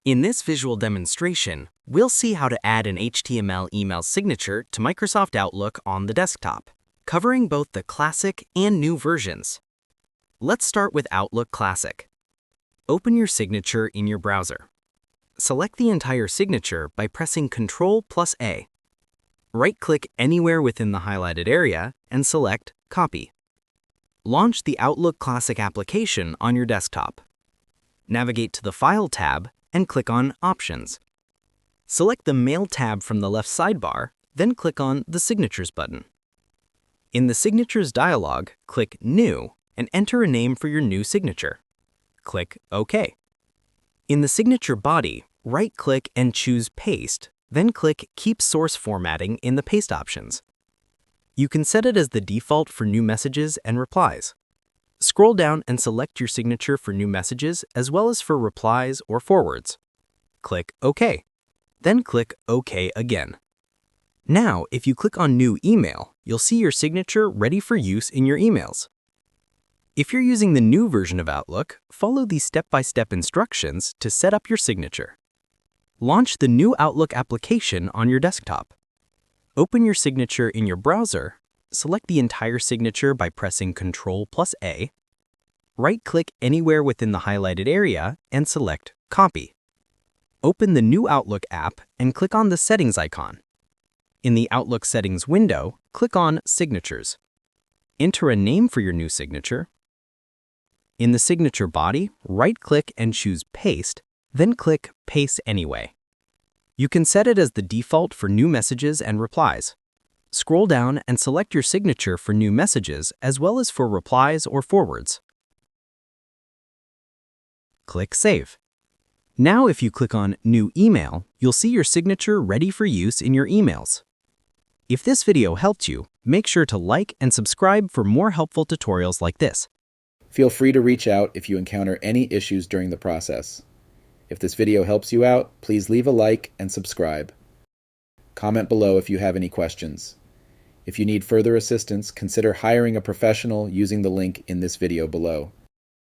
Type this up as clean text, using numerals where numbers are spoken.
In this visual demonstration, we'll see how to add an HTML email signature to Microsoft Outlook on the desktop, covering both the classic and new versions. Let's start with Outlook Classic. Open your signature in your browser. Select the entire signature by pressing Ctrl+A. Right-click anywhere within the highlighted area and select Copy. Launch the Outlook Classic application on your desktop. Navigate to the File tab and click on Options. Select the Mail tab from the left sidebar, then click on the Signatures button. In the Signatures dialog, click New and enter a name for your new signature. Click OK. In the signature body, right-click and choose Paste, then click Keep Source Formatting in the Paste options. You can set it as the default for new messages and replies. Scroll down and select your signature for new messages as well as for replies or forwards. Click OK. Then click OK again. Now, if you click on New Email, you'll see your signature ready for use in your emails. If you're using the new version of Outlook, follow these step-by-step instructions to set up your signature. Launch the new Outlook application on your desktop. Open your signature in your browser, select the entire signature by pressing Ctrl+A, right-click anywhere within the highlighted area and select Copy. Open the new Outlook app and click on the Settings icon. In the Outlook Settings window, click on Signatures. Enter a name for your new signature. In the signature body, right-click and choose Paste, then click Paste Anyway. You can set it as the default for new messages and replies. Scroll down and select your signature for new messages as well as for replies or forwards. Click Save. Now if you click on New Email, you'll see your signature ready for use in your emails. If this video helped you, make sure to like and subscribe for more helpful tutorials like this. Feel free to reach out if you encounter any issues during the process. If this video helps you out, please leave a like and subscribe. Comment below if you have any questions. If you need further assistance, consider hiring a professional using the link in this video below.